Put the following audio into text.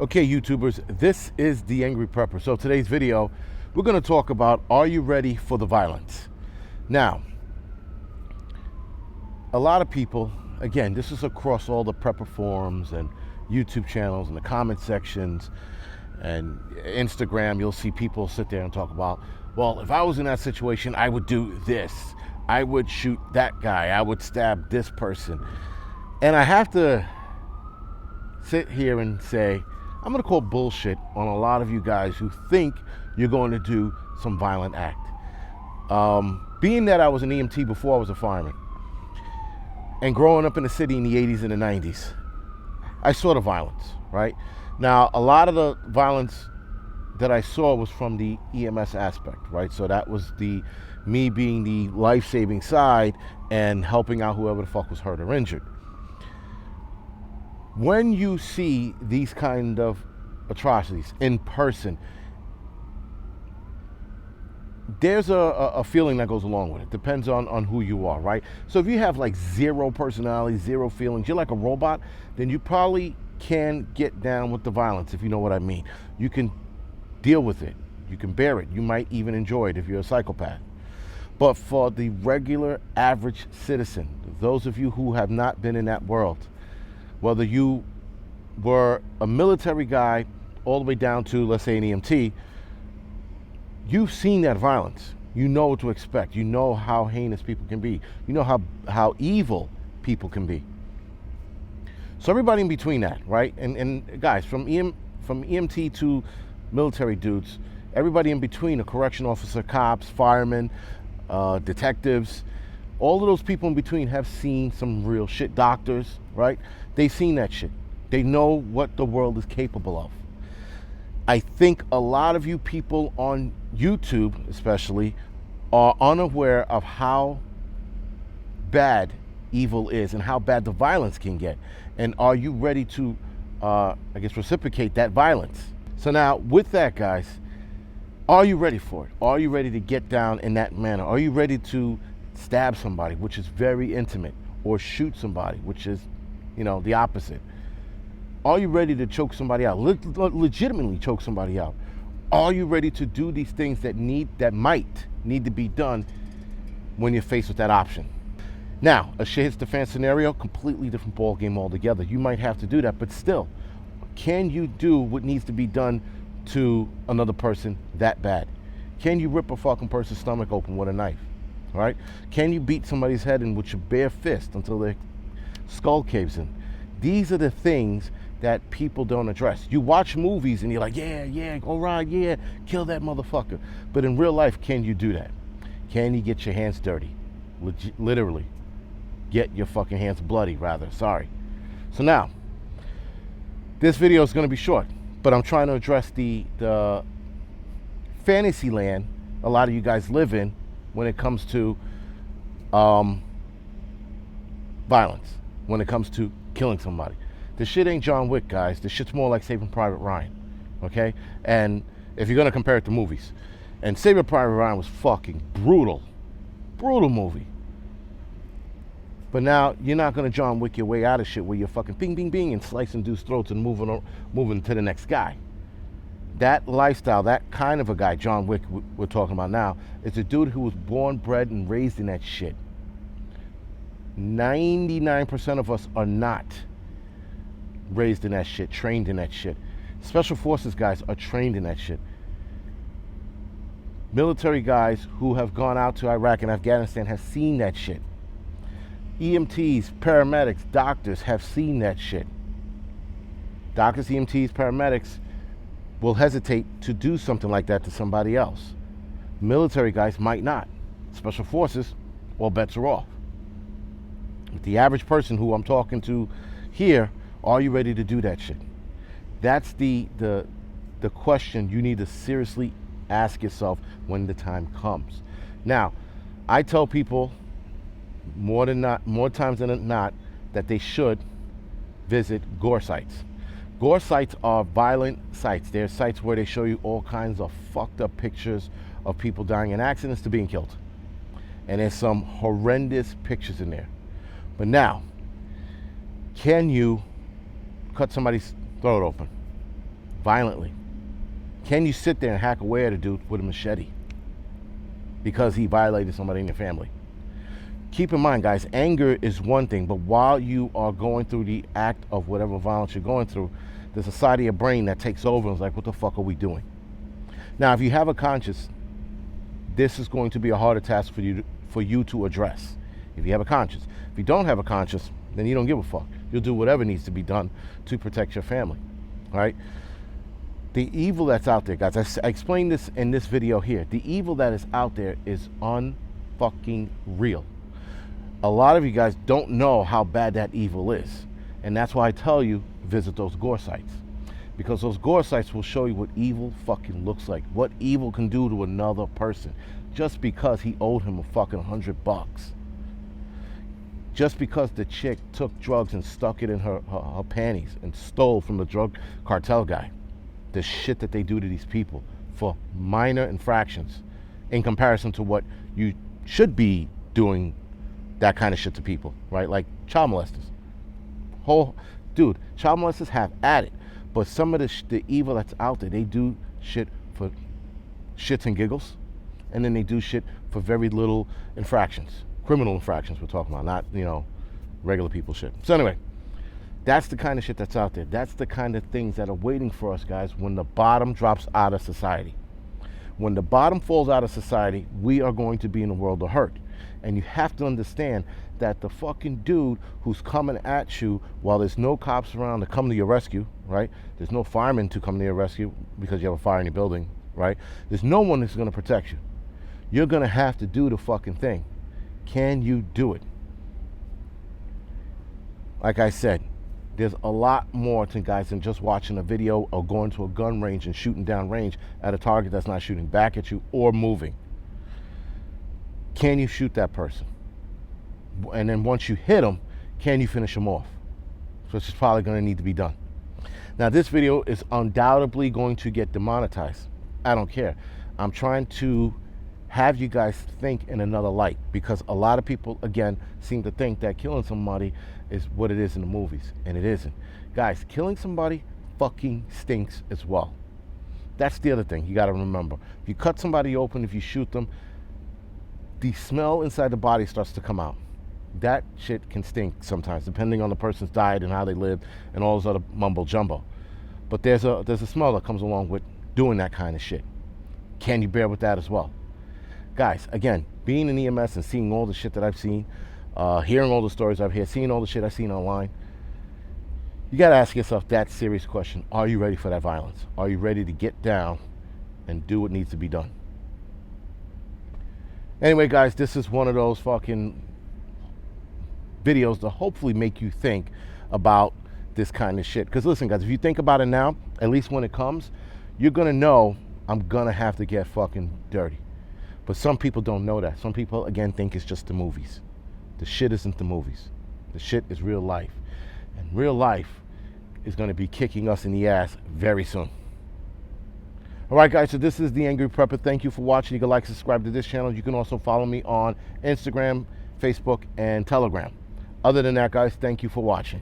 Okay, YouTubers, this is the Angryprepper. So today's video, we're going to talk about, are you ready for the violence? Now, a lot of people, again, this is across all the prepper forums and YouTube channels and the comment sections and Instagram, you'll see people sit there and talk about, well, if I was in that situation, I would do this. I would shoot that guy. I would stab this person. And I have to sit here and say, I'm going to call bullshit on a lot of you guys who think you're going to do some violent act. Being that I was an EMT before I was a fireman, and growing up in the city in the 80s and the 90s, I saw the violence, right? Now, a lot of the violence that I saw was from the EMS aspect, right? So that was me being the life-saving side and helping out whoever the fuck was hurt or injured. When you see these kind of atrocities in person, there's a feeling that goes along with it. Depends on who you are, right? So if you have like zero personality, zero feelings, you're like a robot, then you probably can get down with the violence, if you know what I mean. You can deal with it. You can bear it. You might even enjoy it if you're a psychopath. But for the regular, average citizen, those of you who have not been in that world, whether you were a military guy all the way down to, let's say, an EMT, you've seen that violence. You know what to expect. You know how heinous people can be. You know how evil people can be. So everybody in between that, right? And guys, from EMT to military dudes, everybody in between, a correction officer, cops, firemen, detectives, all of those people in between have seen some real shit. Doctors, right? They've seen that shit. They know what the world is capable of. I think a lot of you people on YouTube, especially, are unaware of how bad evil is and how bad the violence can get. And are you ready to, reciprocate that violence? So now, with that, guys, are you ready for it? Are you ready to get down in that manner? Are you ready to stab somebody, which is very intimate, or shoot somebody, which is, the opposite? Are you ready to choke somebody out, legitimately choke somebody out? Are you ready to do these things that might need to be done when you're faced with that option? Now, a shit hits the fan scenario, completely different ball game altogether. You might have to do that, but still, can you do what needs to be done to another person that bad? Can you rip a fucking person's stomach open with a knife? All right? Can you beat somebody's head in with your bare fist until their skull caves in? These are the things that people don't address. You watch movies and you're like, yeah, all right, yeah, kill that motherfucker. But in real life, can you do that? Can you get your hands dirty? Literally. Get your fucking hands bloody, rather. Sorry. So now, this video is going to be short, but I'm trying to address the fantasy land a lot of you guys live in when it comes to violence, when it comes to killing somebody. This shit ain't John Wick, guys. This shit's more like Saving Private Ryan, okay? And if you're going to compare it to movies, and Saving Private Ryan was fucking brutal movie. But now, you're not going to John Wick your way out of shit where you're fucking bing, bing, bing, and slicing dudes' throats and moving to the next guy. That lifestyle, that kind of a guy, John Wick we're talking about now, is a dude who was born, bred, and raised in that shit. 99% of us are not raised in that shit, trained in that shit. Special forces guys are trained in that shit. Military guys who have gone out to Iraq and Afghanistan have seen that shit. EMTs, paramedics, doctors have seen that shit. Doctors, EMTs, paramedics will hesitate to do something like that to somebody else. Military guys might not. Special forces, all bets are off. With the average person who I'm talking to here, are you ready to do that shit? That's the question you need to seriously ask yourself when the time comes. Now, I tell people more times than not that they should visit gore sites. Gore sites are violent sites. They're sites where they show you all kinds of fucked up pictures of people dying in accidents to being killed. And there's some horrendous pictures in there. But now, can you cut somebody's throat open? violently? Can you sit there and hack away at a dude with a machete because he violated somebody in your family? Keep in mind, guys, anger is one thing, but while you are going through the act of whatever violence you're going through, there's a side of your brain that takes over and is like, what the fuck are we doing? Now, if you have a conscience, this is going to be a harder task for you to address. If you have a conscience. If you don't have a conscience, then you don't give a fuck. You'll do whatever needs to be done to protect your family, all right? The evil that's out there, guys, I explained this in this video here. The evil that is out there is unfucking real. A lot of you guys don't know how bad that evil is. And that's why I tell you, visit those gore sites. Because those gore sites will show you what evil fucking looks like. What evil can do to another person. Just because he owed him a fucking $100. Just because the chick took drugs and stuck it in her panties and stole from the drug cartel guy. The shit that they do to these people for minor infractions in comparison to what you should be doing that kind of shit to people, right? Like child molesters. Dude, child molesters have at it. But some of the evil that's out there, they do shit for shits and giggles. And then they do shit for very little infractions. Criminal infractions we're talking about, not, regular people shit. So anyway, that's the kind of shit that's out there. That's the kind of things that are waiting for us, guys, when the bottom drops out of society. When the bottom falls out of society, we are going to be in a world of hurt. And you have to understand that the fucking dude who's coming at you while there's no cops around to come to your rescue, right? There's no firemen to come to your rescue because you have a fire in your building, right? There's no one that's going to protect you. You're going to have to do the fucking thing. Can you do it? Like I said, there's a lot more to guys than just watching a video or going to a gun range and shooting down range at a target that's not shooting back at you or moving. Can you shoot that person? And then once you hit them, can you finish them off? So it's probably going to need to be done. Now, this video is undoubtedly going to get demonetized. I don't care. I'm trying to have you guys think in another light, because a lot of people, again, seem to think that killing somebody is what it is in the movies, and it isn't. Guys, killing somebody fucking stinks as well. That's the other thing you got to remember. If you cut somebody open, if you shoot them, the smell inside the body starts to come out. That shit can stink sometimes, depending on the person's diet and how they lived and all this other mumbo jumbo. But there's a smell that comes along with doing that kind of shit. Can you bear with that as well? Guys, again, being in EMS and seeing all the shit that I've seen, hearing all the stories I've heard, seeing all the shit I've seen online, you got to ask yourself that serious question. Are you ready for that violence? Are you ready to get down and do what needs to be done? Anyway, guys, this is one of those fucking videos to hopefully make you think about this kind of shit. Because listen, guys, if you think about it now, at least when it comes, you're going to know I'm going to have to get fucking dirty. But some people don't know that. Some people, again, think it's just the movies. The shit isn't the movies. The shit is real life. And real life is going to be kicking us in the ass very soon. All right, guys, so this is the Angry Prepper. Thank you for watching. You can like, subscribe to this channel. You can also follow me on Instagram, Facebook, and Telegram. Other than that, guys, thank you for watching.